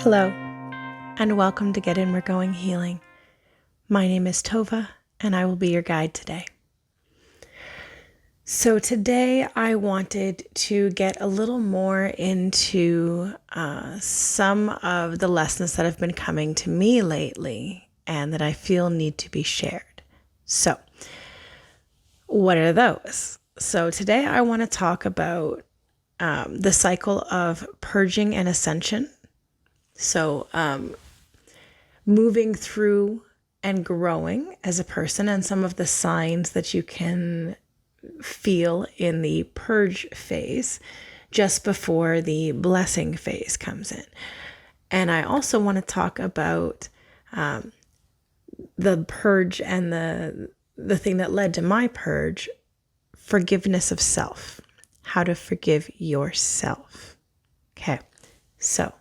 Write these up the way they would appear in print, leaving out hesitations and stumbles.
Hello, and welcome to Get In We're Going Healing. My name is Tova, and I will be your guide today. So today I wanted to get a little more into some of the lessons that have been coming to me lately and that I feel need to be shared. So, what are those? So today I want to talk about the cycle of purging and ascension. So, moving through and growing as a person and some of the signs that you can feel in the purge phase just before the blessing phase comes in. And I also want to talk about the purge and the thing that led to my purge, forgiveness of self, how to forgive yourself. Okay, so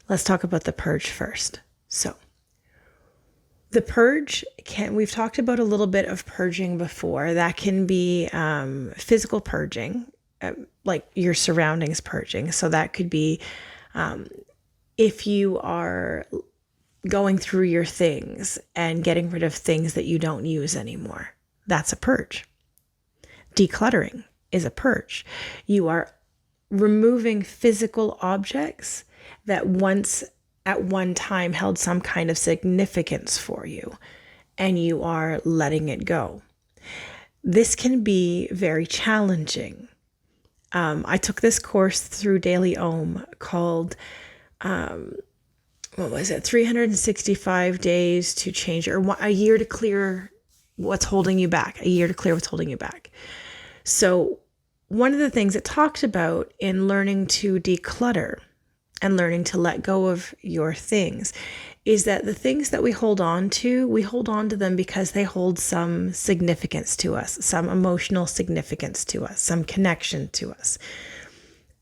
let's talk about the purge first. So the purge we've talked about a little bit of purging before. That can be physical purging, like your surroundings purging. So that could be if you are going through your things and getting rid of things that you don't use anymore. That's a purge. Decluttering is a purge. You are removing physical objects that once at one time held some kind of significance for you, and you are letting it go. This can be very challenging. I took this course through Daily Om called, 365 days to change, or a year to clear what's holding you back, a year to clear what's holding you back. So one of the things it talked about in learning to declutter and learning to let go of your things is that the things that we hold on to them because they hold some significance to us, some emotional significance to us, some connection to us.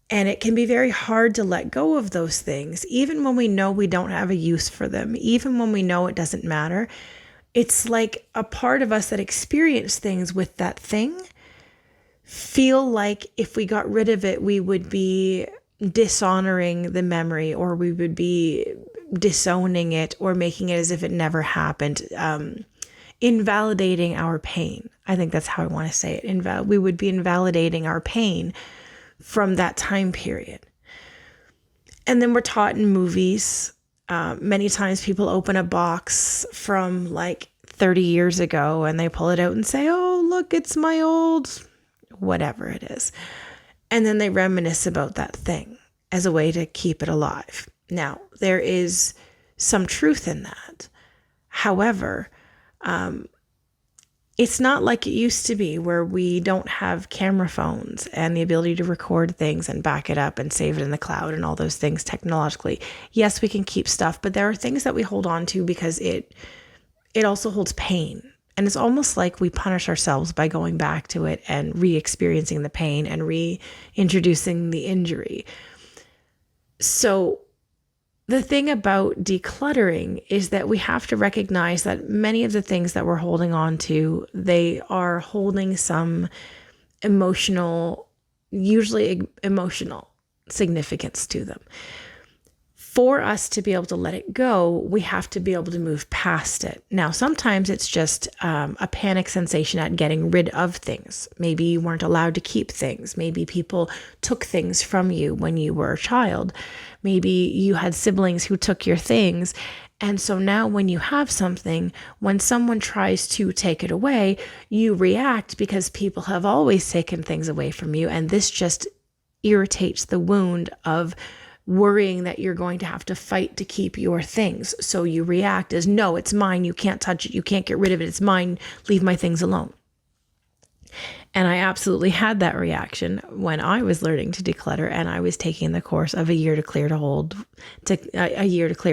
And it can be very hard to let go of those things, even when we know we don't have a use for them, even when we know it doesn't matter. It's like a part of us that experienced things with that thing feel like if we got rid of it, we would be dishonoring the memory, or we would be disowning it or making it as if it never happened, invalidating our pain. I think that's how I want to say it. We would be invalidating our pain from that time period. And then we're taught in movies, many times people open a box from like 30 years ago and they pull it out and say, oh, look, it's my old whatever it is. And then they reminisce about that thing as a way to keep it alive. Now, there is some truth in that. However, it's not like it used to be where we don't have camera phones and the ability to record things and back it up and save it in the cloud and all those things technologically. Yes, we can keep stuff, but there are things that we hold on to because it also holds pain. And it's almost like we punish ourselves by going back to it and re-experiencing the pain and reintroducing the injury. So the thing about decluttering is that we have to recognize that many of the things that we're holding on to, they are holding some usually emotional significance to them. For us to be able to let it go, we have to be able to move past it. Now, sometimes it's just a panic sensation at getting rid of things. Maybe you weren't allowed to keep things. Maybe people took things from you when you were a child. Maybe you had siblings who took your things. And so now when you have something, when someone tries to take it away, you react because people have always taken things away from you. And this just irritates the wound of worrying that you're going to have to fight to keep your things. So you react as, no, it's mine. You can't touch it. You can't get rid of it. It's mine. Leave my things alone. And I absolutely had that reaction when I was learning to declutter and I was taking the course of a year to clear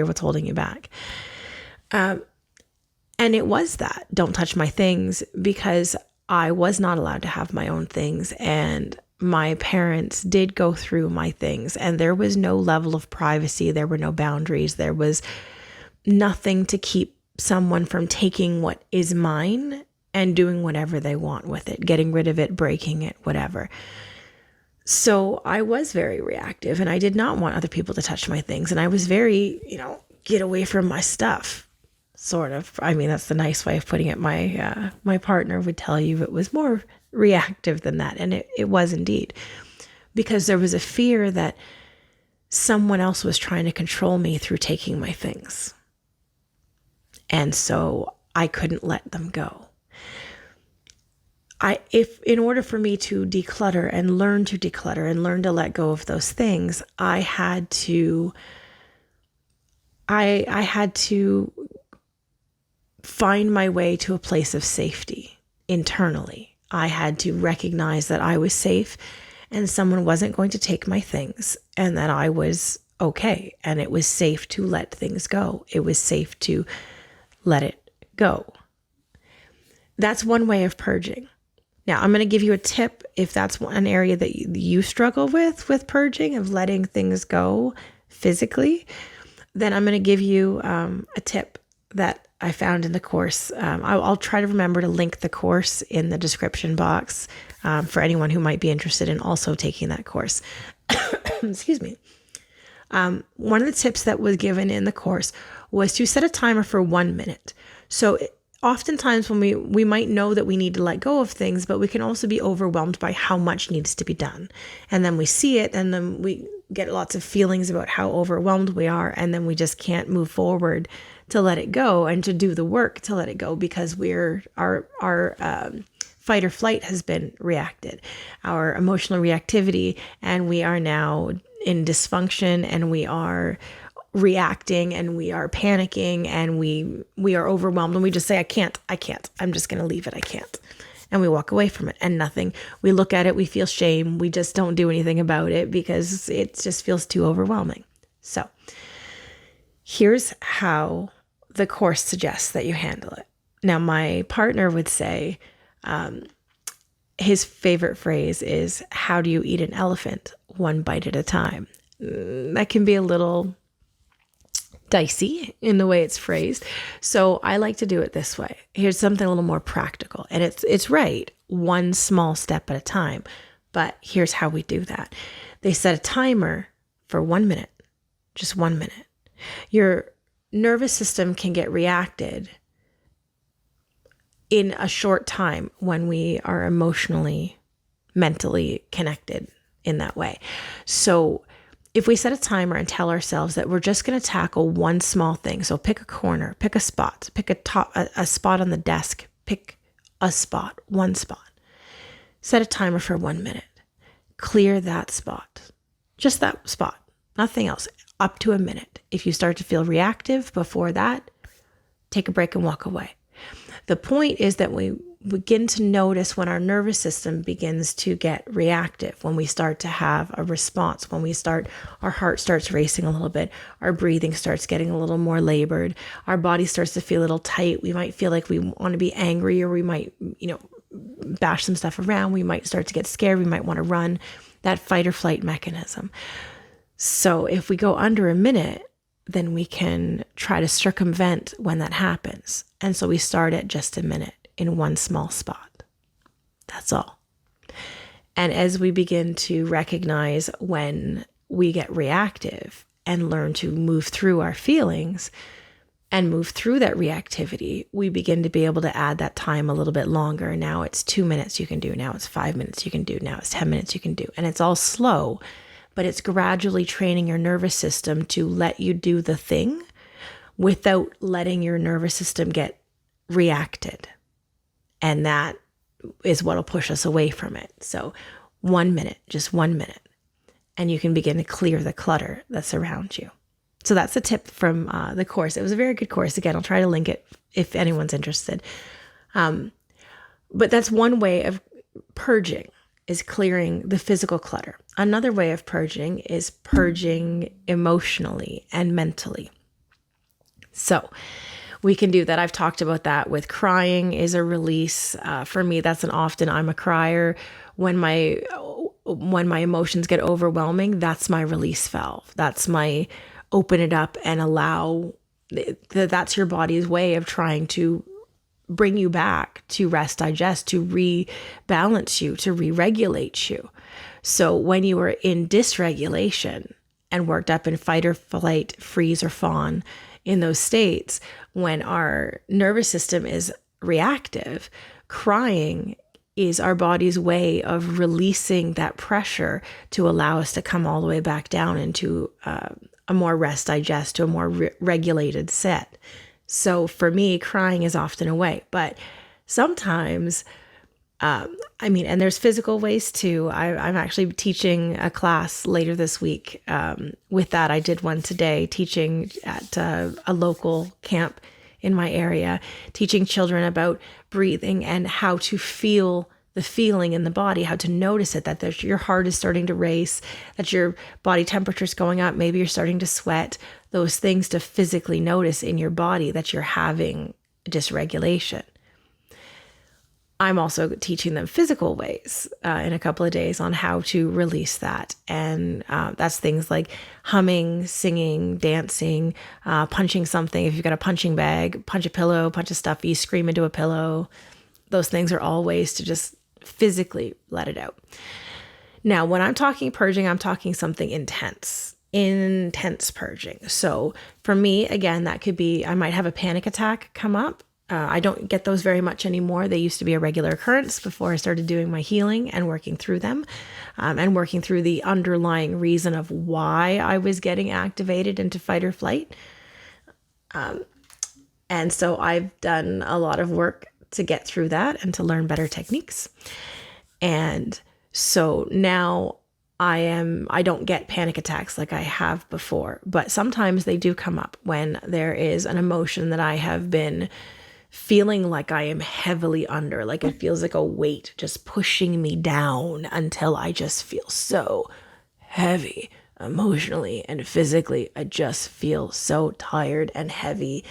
what's holding you back. And it was that, don't touch my things, because I was not allowed to have my own things. And my parents did go through my things and there was no level of privacy. There were no boundaries. There was nothing to keep someone from taking what is mine and doing whatever they want with it, getting rid of it, breaking it, whatever. So I was very reactive, and I did not want other people to touch my things. And I was very, get away from my stuff, sort of. I mean, that's the nice way of putting it. My partner would tell you it was more reactive than that. And it was indeed, because there was a fear that someone else was trying to control me through taking my things. And so I couldn't let them go. If in order for me to declutter and learn to let go of those things, I had to find my way to a place of safety internally. I had to recognize that I was safe and someone wasn't going to take my things, and that I was okay, and it was safe to let things go. It was safe to let it go. That's one way of purging. Now, I'm going to give you a tip if that's an area that you struggle with purging, of letting things go physically. Then I'm going to give you a tip that I found in the course. I'll try to remember to link the course in the description box for anyone who might be interested in also taking that course. Excuse me. One of the tips that was given in the course was to set a timer for 1 minute. So oftentimes when we might know that we need to let go of things, but we can also be overwhelmed by how much needs to be done. And then we see it, and then we get lots of feelings about how overwhelmed we are. And then we just can't move forward to let it go and to do the work to let it go, because our fight or flight has been reacted, our emotional reactivity, and we are now in dysfunction, and we are reacting, and we are panicking, and we are overwhelmed, and we just say, I can't, I'm just going to leave it. I can't. And we walk away from it, and nothing. We look at it, we feel shame. We just don't do anything about it because it just feels too overwhelming. So here's how the course suggests that you handle it. Now, my partner would say, his favorite phrase is, how do you eat an elephant? One bite at a time. That can be a little dicey in the way it's phrased. So I like to do it this way. Here's something a little more practical. And it's right, one small step at a time. But here's how we do that. They set a timer for 1 minute, just 1 minute. Your nervous system can get reacted in a short time when we are emotionally, mentally connected in that way. So if we set a timer and tell ourselves that we're just going to tackle one small thing, so pick a corner, pick a spot, pick a spot on the desk, pick a spot, one spot. Set a timer for 1 minute. Clear that spot, just that spot, nothing else, up to a minute. If you start to feel reactive before that, take a break and walk away. The point is that we begin to notice when our nervous system begins to get reactive, when we start to have a response, when our heart starts racing a little bit, our breathing starts getting a little more labored, our body starts to feel a little tight. We might feel like we want to be angry, or we might, bash some stuff around. We might start to get scared. We might want to run, that fight or flight mechanism. So if we go under a minute, then we can try to circumvent when that happens. And so we start at just a minute in one small spot. That's all. And as we begin to recognize when we get reactive and learn to move through our feelings and move through that reactivity, we begin to be able to add that time a little bit longer. Now it's 2 minutes you can do. Now it's 5 minutes you can do. Now it's 10 minutes you can do. And it's all slow, but it's gradually training your nervous system to let you do the thing without letting your nervous system get reacted. And that is what will push us away from it. So 1 minute, just 1 minute, and you can begin to clear the clutter that's around you. So that's a tip from the course. It was a very good course. Again, I'll try to link it if anyone's interested. But that's one way of purging, is clearing the physical clutter. Another way of purging is purging emotionally and mentally. So we can do that. I've talked about that with crying is a release. For me, I'm a crier. When my emotions get overwhelming, that's my release valve. That's my open it up and allow. That's your body's way of trying to bring you back to rest, digest, to rebalance you, to re-regulate you. So when you are in dysregulation and worked up in fight or flight, freeze or fawn, in those states, when our nervous system is reactive, crying is our body's way of releasing that pressure to allow us to come all the way back down into a more rest, digest, to a more regulated set. So for me, crying is often a way, but sometimes, and there's physical ways too. I'm actually teaching a class later this week. With that, I did one today, teaching at a local camp in my area, teaching children about breathing and how to feel the feeling in the body, how to notice it, that your heart is starting to race, that your body temperature is going up, maybe you're starting to sweat, those things to physically notice in your body that you're having dysregulation. I'm also teaching them physical ways in a couple of days on how to release that. And that's things like humming, singing, dancing, punching something. If you've got a punching bag, punch a pillow, punch a stuffy, scream into a pillow. Those things are all ways to just physically let it out. Now, when I'm talking purging, I'm talking something intense purging. So for me, again, that could be, I might have a panic attack come up. I don't get those very much anymore. They used to be a regular occurrence before I started doing my healing and working through them, and working through the underlying reason of why I was getting activated into fight or flight. And so I've done a lot of work to get through that and to learn better techniques. And so now I don't get panic attacks like I have before, but sometimes they do come up when there is an emotion that I have been feeling like I am heavily under, like it feels like a weight just pushing me down until I just feel so heavy emotionally and physically. I just feel so tired and heavy,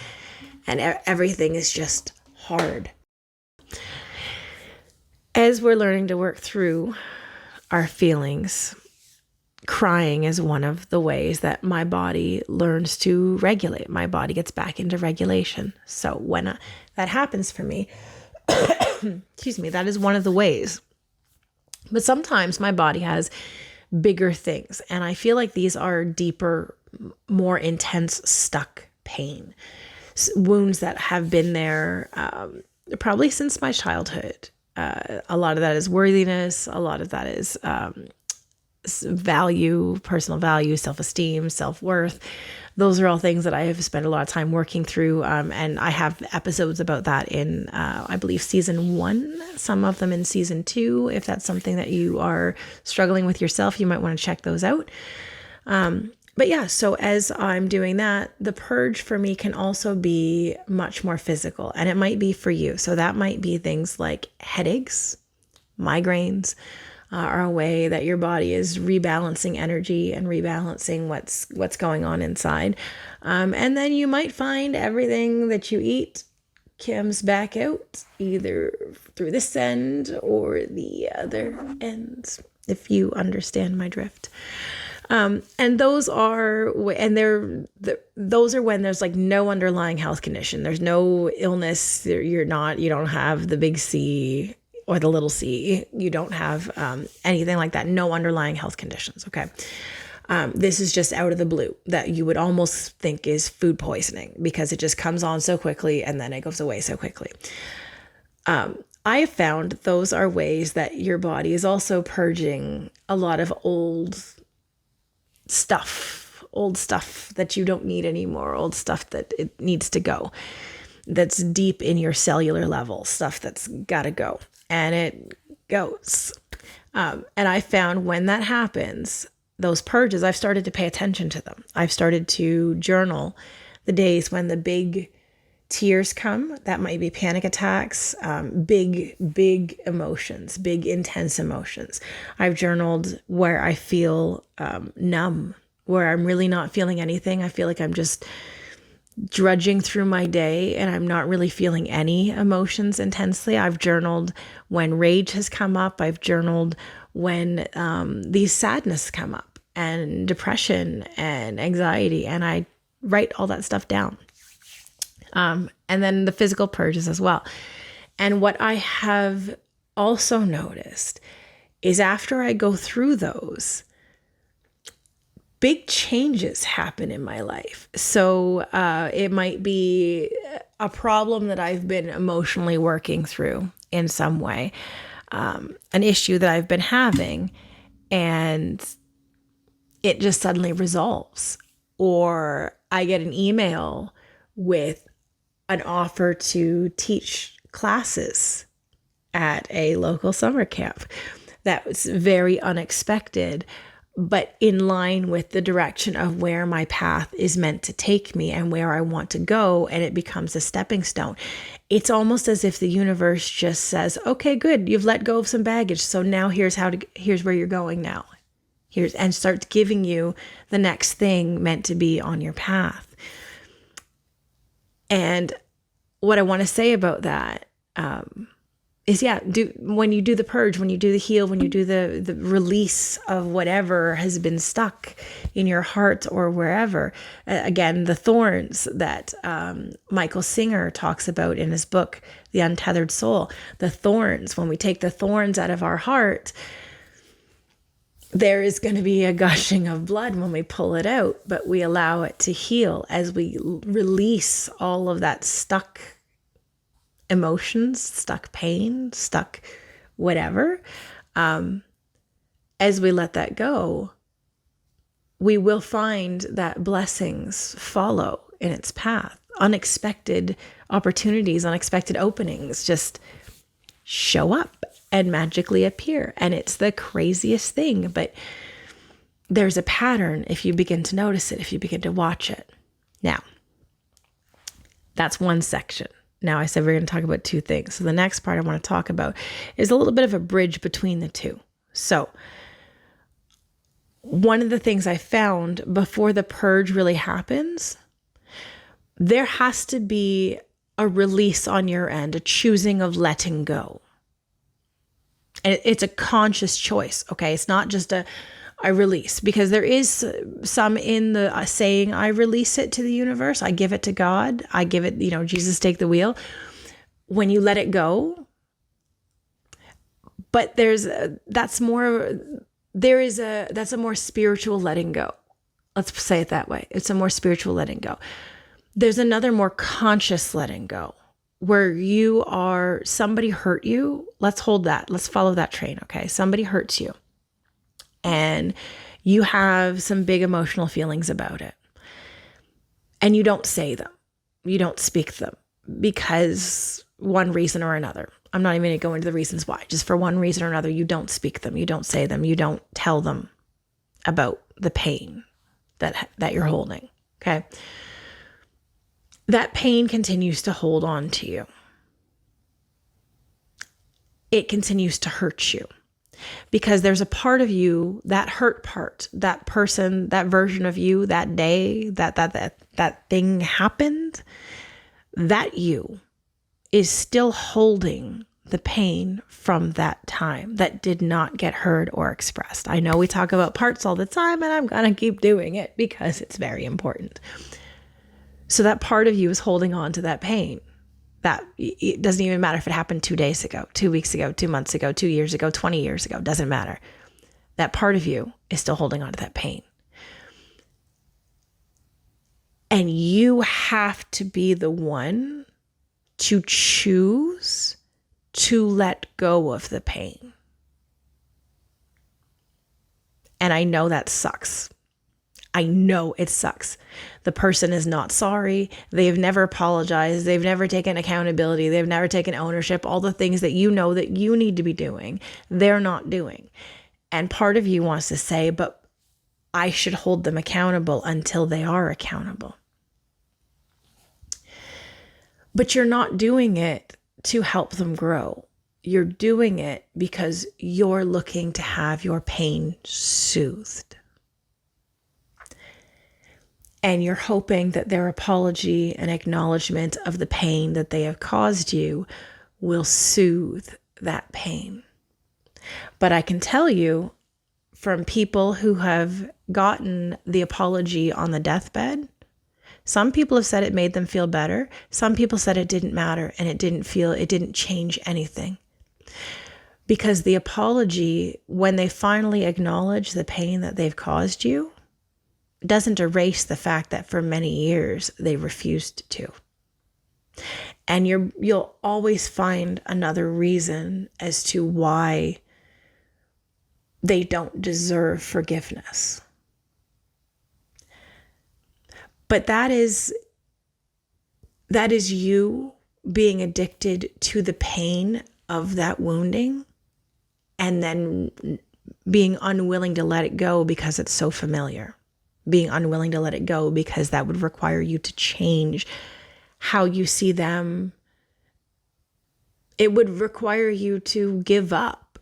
and everything is just hard. As we're learning to work through our feelings, crying is one of the ways that my body learns to regulate. My body gets back into regulation. So when that happens for me, excuse me, that is one of the ways. But sometimes my body has bigger things, and I feel like these are deeper, more intense, stuck pain, wounds that have been there probably since my childhood. A lot of that is worthiness. A lot of that is value, personal value, self-esteem, self-worth. Those are all things that I have spent a lot of time working through. And I have episodes about that in, I believe, season 1, some of them in season 2. If that's something that you are struggling with yourself, you might want to check those out. But yeah, so as I'm doing that, the purge for me can also be much more physical, and it might be for you. So that might be things like headaches, migraines, are a way that your body is rebalancing energy and rebalancing what's going on inside. And then you might find everything that you eat comes back out either through this end or the other end, if you understand my drift. And those are when there's like no underlying health condition. There's no illness. You don't have the big C or the little c. You don't have anything like that. No underlying health conditions. Okay. This is just out of the blue that you would almost think is food poisoning because it just comes on so quickly and then it goes away so quickly. I have found those are ways that your body is also purging a lot of old stuff that you don't need anymore, old stuff that it needs to go, that's deep in your cellular level, stuff that's got to go, and it goes. And I found when that happens, those purges, I've started to pay attention to them. I've started to journal the days when the big tears come. That might be panic attacks, big emotions, big intense emotions. I've journaled where I feel numb, where I'm really not feeling anything. I feel like I'm just drudging through my day and I'm not really feeling any emotions intensely. I've journaled when rage has come up. I've journaled when these sadness come up and depression and anxiety, and I write all that stuff down. And then the physical purges as well. And what I have also noticed is after I go through those, big changes happen in my life. So it might be a problem that I've been emotionally working through in some way, an issue that I've been having, and it just suddenly resolves. Or I get an email with an offer to teach classes at a local summer camp. That was very unexpected, but in line with the direction of where my path is meant to take me and where I want to go, and it becomes a stepping stone. It's almost as if the universe just says, okay, good, you've let go of some baggage, so now here's where you're going now. And starts giving you the next thing meant to be on your path. And what I want to say about that is, when you do the purge, when you do the heal, when you do the release of whatever has been stuck in your heart or wherever, again, the thorns that Michael Singer talks about in his book, The Untethered Soul, the thorns, when we take the thorns out of our heart, there is going to be a gushing of blood when we pull it out, but we allow it to heal as we release all of that stuck emotions, stuck pain, stuck whatever. As we let that go, we will find that blessings follow in its path. Unexpected opportunities, unexpected openings just show up and magically appear. And it's the craziest thing, but there's a pattern if you begin to notice it, if you begin to watch it. Now, that's one section. Now, I said we're going to talk about two things. So the next part I want to talk about is a little bit of a bridge between the two. So one of the things I found before the purge really happens, there has to be a release on your end, a choosing of letting go. And it's a conscious choice, okay? It's not just a release, because there is some in the saying, I release it to the universe. I give it to God. I give it, Jesus, take the wheel. When you let it go, but that's a more spiritual letting go. Let's say it that way. It's a more spiritual letting go. There's another more conscious letting go, where somebody hurt you. Let's hold that. Let's follow that train. Okay. Somebody hurts you and you have some big emotional feelings about it, and you don't say them. You don't speak them because one reason or another. I'm not even going to go into the reasons why. Just for one reason or another, you don't speak them. You don't say them. You don't tell them about the pain that you're holding. Okay. That pain continues to hold on to you. It continues to hurt you because there's a part of you, that hurt part, that person, that version of you, that day, that thing happened, that you is still holding the pain from that time that did not get heard or expressed. I know we talk about parts all the time, and I'm going to keep doing it because it's very important. So that part of you is holding on to that pain. That it doesn't even matter if it happened 2 days ago, 2 weeks ago, 2 months ago, 2 years ago, 20 years ago, doesn't matter. That part of you is still holding on to that pain. And you have to be the one to choose to let go of the pain. And I know that sucks. I know it sucks. The person is not sorry. They've never apologized. They've never taken accountability. They've never taken ownership. All the things that you know that you need to be doing, they're not doing. And part of you wants to say, but I should hold them accountable until they are accountable. But you're not doing it to help them grow. You're doing it because you're looking to have your pain soothed. And you're hoping that their apology and acknowledgement of the pain that they have caused you will soothe that pain. But I can tell you from people who have gotten the apology on the deathbed, Some people have said it made them feel better. Some people said it didn't matter and it didn't change anything. Because the apology, when they finally acknowledge the pain that they've caused you, doesn't erase the fact that for many years they refused to. And you'll always find another reason as to why they don't deserve forgiveness. But that is you being addicted to the pain of that wounding and then being unwilling to let it go because it's so familiar. Being unwilling to let it go because that would require you to change how you see them. It would require you to give up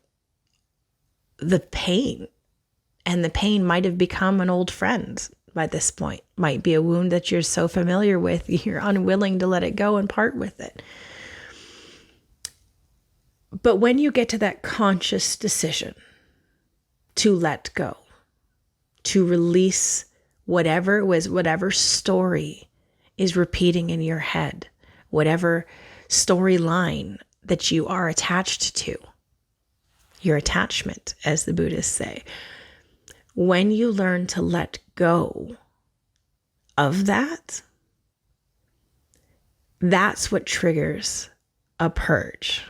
the pain. And the pain might have become an old friend by this point. Might be a wound that you're so familiar with, you're unwilling to let it go and part with it. But when you get to that conscious decision to let go, to release whatever story is repeating in your head, whatever storyline that you are attached to, your attachment, as the Buddhists say, when you learn to let go of that, that's what triggers a purge.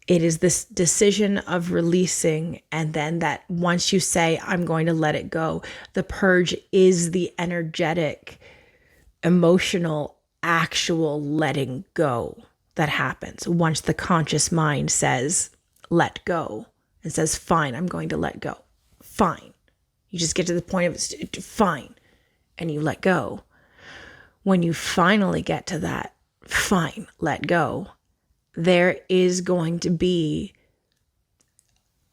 It is this decision of releasing, and then that once you say, I'm going to let it go, the purge is the energetic, emotional, actual letting go that happens once the conscious mind says, let go, and says, fine, I'm going to let go. Fine. You just get to the point of fine, and you let go. When you finally get to that, fine, let go, there is going to be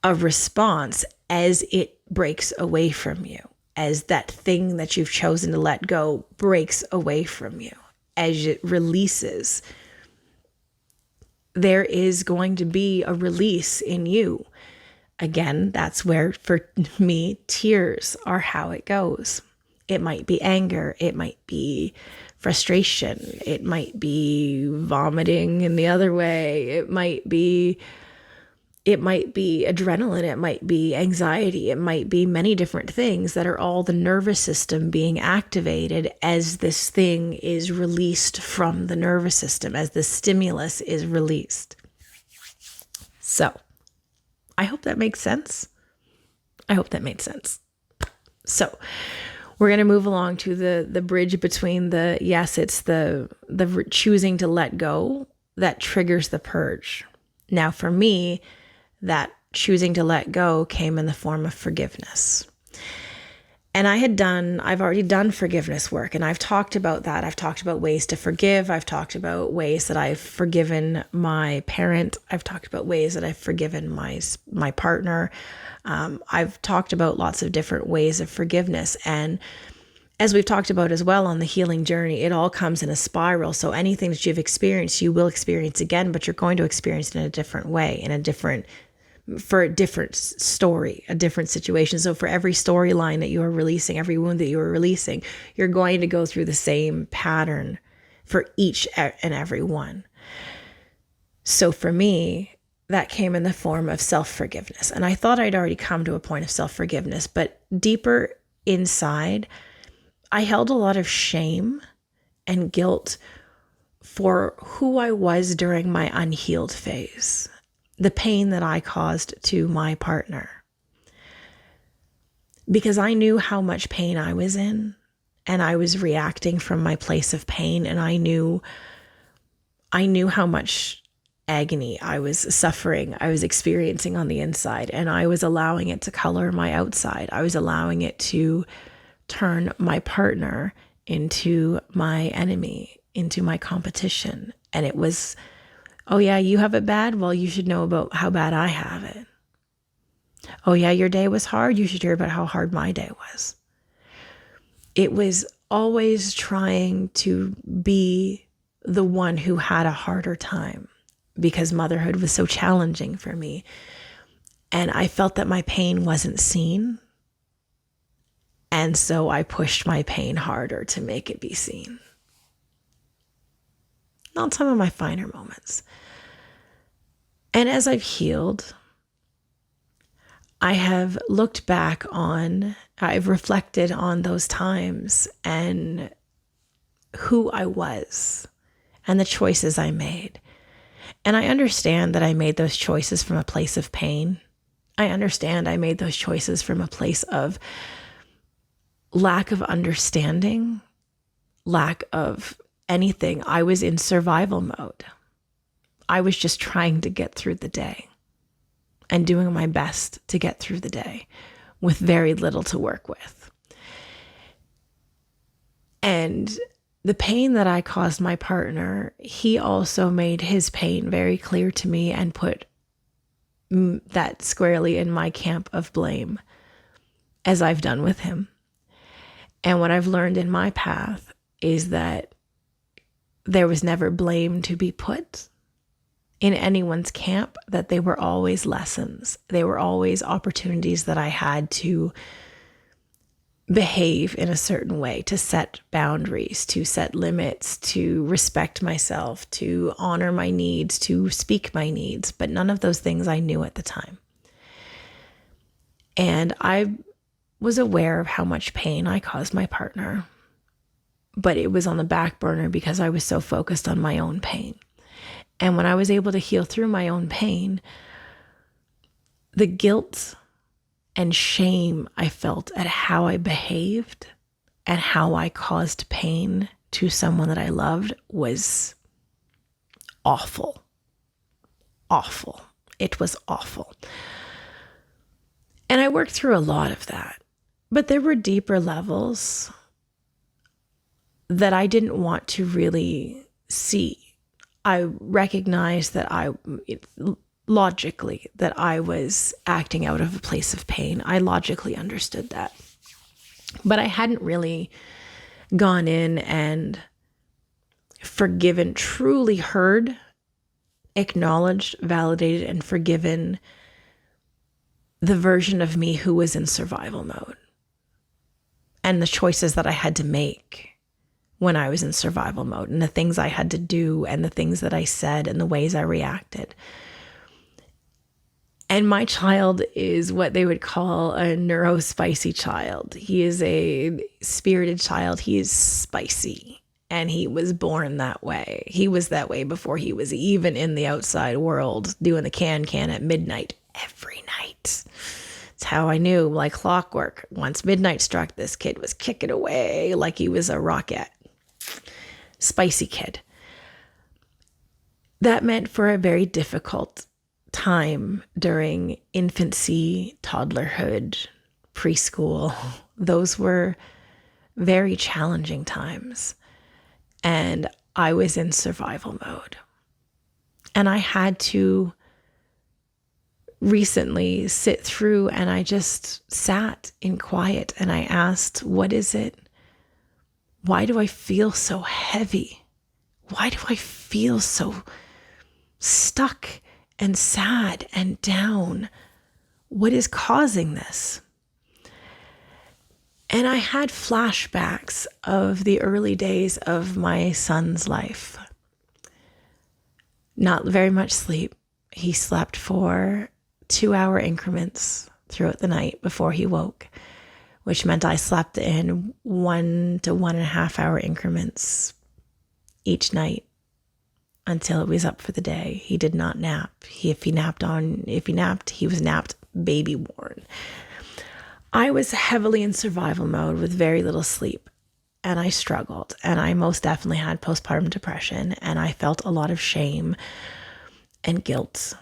a response as it breaks away from you, as that thing that you've chosen to let go breaks away from you, as it releases. There is going to be a release in you. Again, that's where, for me, tears are how it goes. It might be anger. It might be frustration. It might be vomiting in the other way. It might be adrenaline. It might be anxiety. It might be many different things that are all the nervous system being activated as this thing is released from the nervous system, as the stimulus is released. So, I hope that makes sense. I hope that made sense. So, we're going to move along to the bridge between it's the choosing to let go that triggers the purge. Now, for me, that choosing to let go came in the form of forgiveness. And I've already done forgiveness work, and I've talked about that. I've talked about ways to forgive. I've talked about ways that I've forgiven my parent. I've talked about ways that I've forgiven my partner. I've talked about lots of different ways of forgiveness. And as we've talked about as well on the healing journey, it all comes in a spiral. So anything that you've experienced, you will experience again, but you're going to experience it in a different way, for a different story, a different situation. So for every storyline that you are releasing, every wound that you are releasing, you're going to go through the same pattern for each and every one. So for me, that came in the form of self-forgiveness. And I thought I'd already come to a point of self-forgiveness, but deeper inside, I held a lot of shame and guilt for who I was during my unhealed phase, the pain that I caused to my partner. Because I knew how much pain I was in, and I was reacting from my place of pain, and I knew how much agony I was suffering, I was experiencing on the inside, and I was allowing it to color my outside. I was allowing it to turn my partner into my enemy, into my competition. And it was, oh yeah, you have it bad? Well, you should know about how bad I have it. Oh yeah, your day was hard? You should hear about how hard my day was. It was always trying to be the one who had a harder time, because motherhood was so challenging for me. And I felt that my pain wasn't seen. And so I pushed my pain harder to make it be seen. Not some of my finer moments. And as I've healed, I have looked back on, I've reflected on those times and who I was and the choices I made. And I understand that I made those choices from a place of pain. I understand I made those choices from a place of lack of understanding, lack of anything. I was in survival mode. I was just trying to get through the day and doing my best to get through the day with very little to work with. And the pain that I caused my partner, he also made his pain very clear to me and put that squarely in my camp of blame, as I've done with him. And what I've learned in my path is that there was never blame to be put in anyone's camp, that they were always lessons. They were always opportunities that I had to behave in a certain way, to set boundaries, to set limits, to respect myself, to honor my needs, to speak my needs. But none of those things I knew at the time. And I was aware of how much pain I caused my partner, but it was on the back burner because I was so focused on my own pain. And when I was able to heal through my own pain, the guilt and shame I felt at how I behaved and how I caused pain to someone that I loved was awful. Awful. It was awful. And I worked through a lot of that. But there were deeper levels that I didn't want to really see. I recognized that logically that I was acting out of a place of pain. I logically understood that. But I hadn't really gone in and forgiven, truly heard, acknowledged, validated, and forgiven the version of me who was in survival mode and the choices that I had to make when I was in survival mode, and the things I had to do, and the things that I said, and the ways I reacted. And my child is what they would call a neurospicy child. He is a spirited child. He is spicy, and he was born that way. He was that way before he was even in the outside world doing the can at midnight every night. It's how I knew, like clockwork. Once midnight struck, this kid was kicking away like he was a rocket. Spicy kid. That meant for a very difficult time during infancy, toddlerhood, preschool. Those were very challenging times. And I was in survival mode. And I had to recently sit through, and I just sat in quiet and I asked, what is it? Why do I feel so heavy? Why do I feel so stuck and sad and down? What is causing this? And I had flashbacks of the early days of my son's life. Not very much sleep. He slept for 2-hour increments throughout the night before he woke, which meant I slept in 1 to 1.5 hour increments each night until it was up for the day. He did not nap. If he napped, he was napped baby born. I was heavily in survival mode with very little sleep, and I struggled, and I most definitely had postpartum depression, and I felt a lot of shame and guilt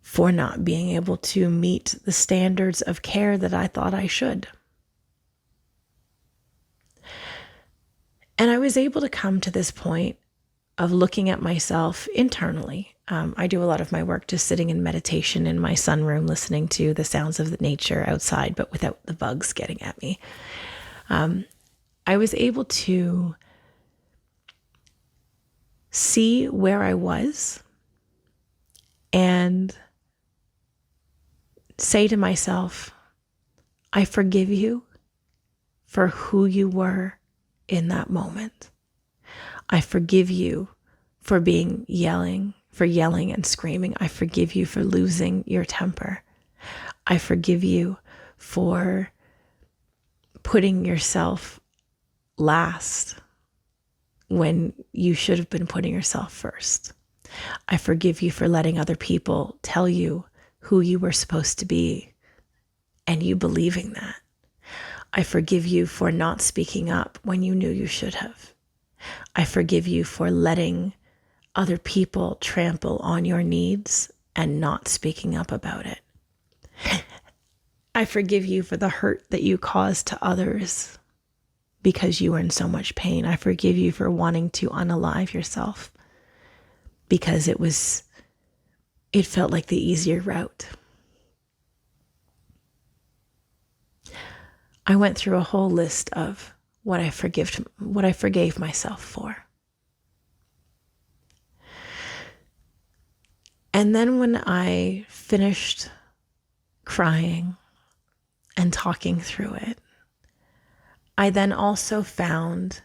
for not being able to meet the standards of care that I thought I should. And I was able to come to this point of looking at myself internally. I do a lot of my work just sitting in meditation in my sunroom, listening to the sounds of the nature outside, but without the bugs getting at me. I was able to see where I was and say to myself, I forgive you for who you were in that moment. I forgive you for yelling and screaming. I forgive you for losing your temper. I forgive you for putting yourself last when you should have been putting yourself first. I forgive you for letting other people tell you who you were supposed to be and you believing that. I forgive you for not speaking up when you knew you should have. I forgive you for letting other people trample on your needs and not speaking up about it. I forgive you for the hurt that you caused to others because you were in so much pain. I forgive you for wanting to unalive yourself because it felt like the easier route. I went through a whole list of what I forgave myself for. And then when I finished crying and talking through it, I then also found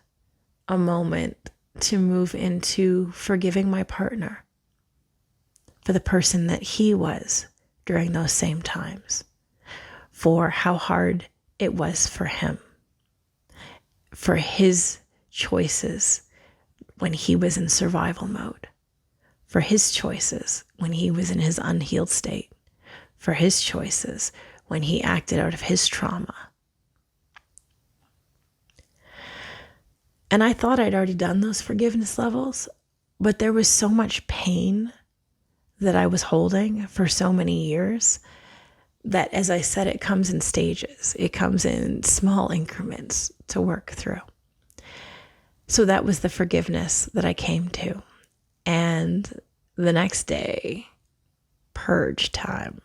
a moment to move into forgiving my partner for the person that he was during those same times, for how hard it was for him, for his choices when he was in survival mode, for his choices when he was in his unhealed state, for his choices when he acted out of his trauma. And I thought I'd already done those forgiveness levels, but there was so much pain that I was holding for so many years that, as I said, it comes in stages. It comes in small increments to work through. So that was the forgiveness that I came to. And the next day, purge time.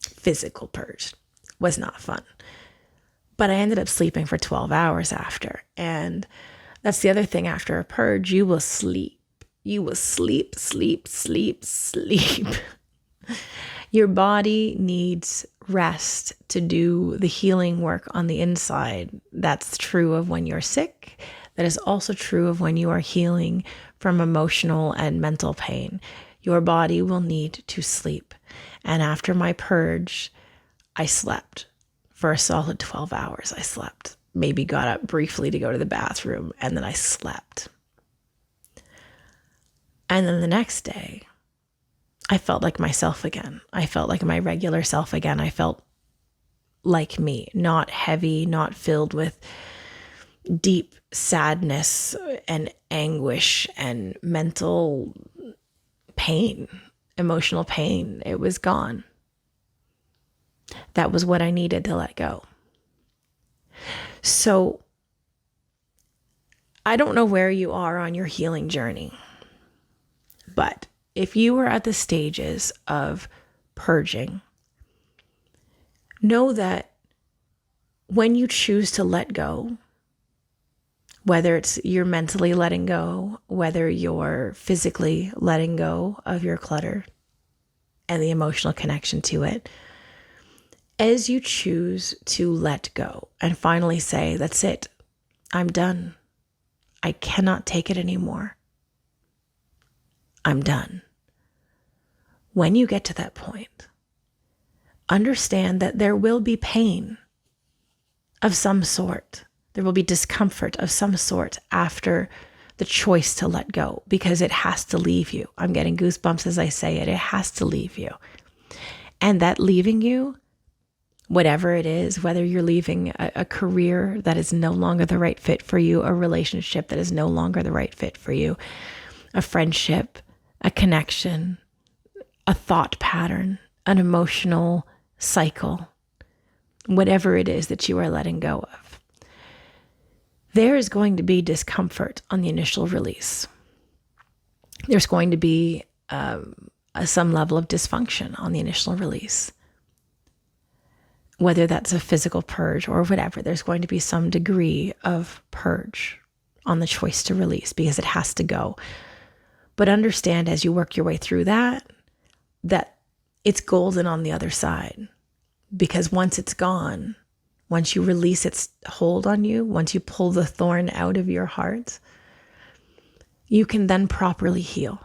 Physical purge was not fun. But I ended up sleeping for 12 hours after. And that's the other thing, after a purge, you will sleep. You will sleep. Your body needs rest to do the healing work on the inside. That's true of when you're sick. That is also true of when you are healing from emotional and mental pain. Your body will need to sleep. And after my purge, I slept. For a solid 12 hours, I slept. Maybe got up briefly to go to the bathroom, and then I slept. And then the next day, I felt like myself again. I felt like my regular self again. I felt like me, not heavy, not filled with deep sadness and anguish and mental pain, emotional pain. It was gone. That was what I needed to let go. So I don't know where you are on your healing journey, but if you are at the stages of purging, know that when you choose to let go, whether it's you're mentally letting go, whether you're physically letting go of your clutter and the emotional connection to it, as you choose to let go and finally say, that's it, I'm done. I cannot take it anymore. I'm done. When you get to that point, understand that there will be pain of some sort. There will be discomfort of some sort after the choice to let go, because it has to leave you. I'm getting goosebumps as I say it. It has to leave you. And that leaving you, whatever it is, whether you're leaving a career that is no longer the right fit for you, a relationship that is no longer the right fit for you, a friendship, a connection, a thought pattern, an emotional cycle, whatever it is that you are letting go of, there is going to be discomfort on the initial release. There's going to be some level of dysfunction on the initial release. Whether that's a physical purge or whatever, there's going to be some degree of purge on the choice to release, because it has to go. But understand, as you work your way through that it's golden on the other side, Because once it's gone, once you release its hold on you, once you pull the thorn out of your heart, you can then properly heal.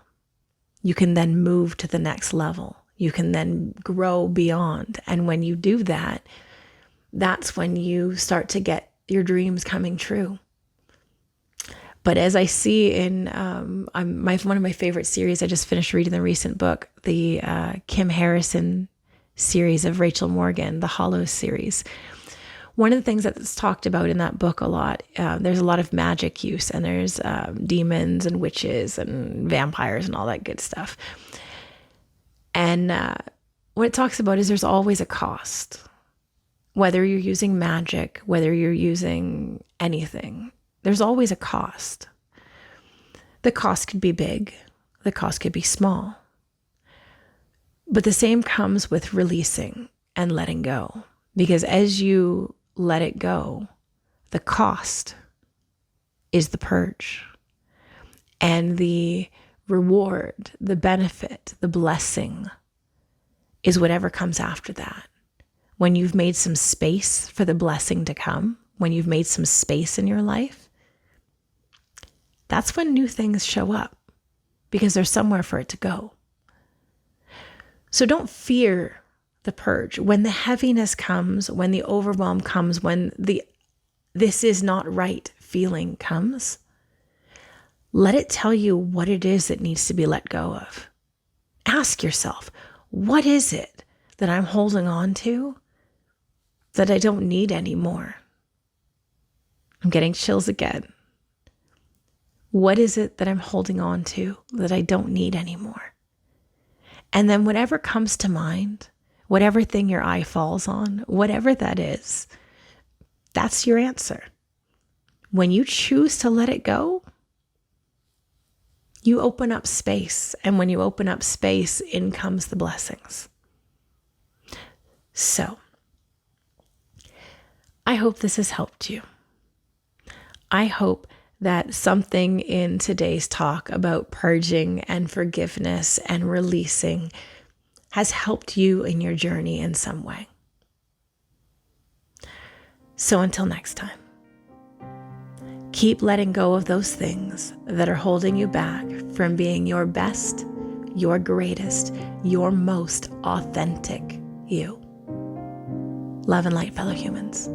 You can then move to the next level. You can then grow beyond. And when you do that, that's when you start to get your dreams coming true. But as I see in one of my favorite series, I just finished reading the recent book, the Kim Harrison series of Rachel Morgan, the Hollows series. One of the things that's talked about in that book a lot, there's a lot of magic use, and there's demons and witches and vampires and all that good stuff. And what it talks about is there's always a cost. Whether you're using magic, whether you're using anything, there's always a cost. The cost could be big. The cost could be small. But the same comes with releasing and letting go. Because as you let it go, the cost is the purge. And the reward, the benefit, the blessing is whatever comes after that. When you've made some space for the blessing to come, when you've made some space in your life, that's when new things show up, because there's somewhere for it to go. So don't fear the purge. When the heaviness comes, when the overwhelm comes, when the this is not right feeling comes, let it tell you what it is that needs to be let go of. Ask yourself, what is it that I'm holding on to that I don't need anymore? I'm getting chills again. What is it that I'm holding on to that I don't need anymore? And then whatever comes to mind, whatever thing your eye falls on, whatever that is, that's your answer. When you choose to let it go, you open up space. And when you open up space, in comes the blessings. So, I hope this has helped you. I hope that something in today's talk about purging and forgiveness and releasing has helped you in your journey in some way. So until next time, keep letting go of those things that are holding you back from being your best, your greatest, your most authentic you. Love and light, fellow humans.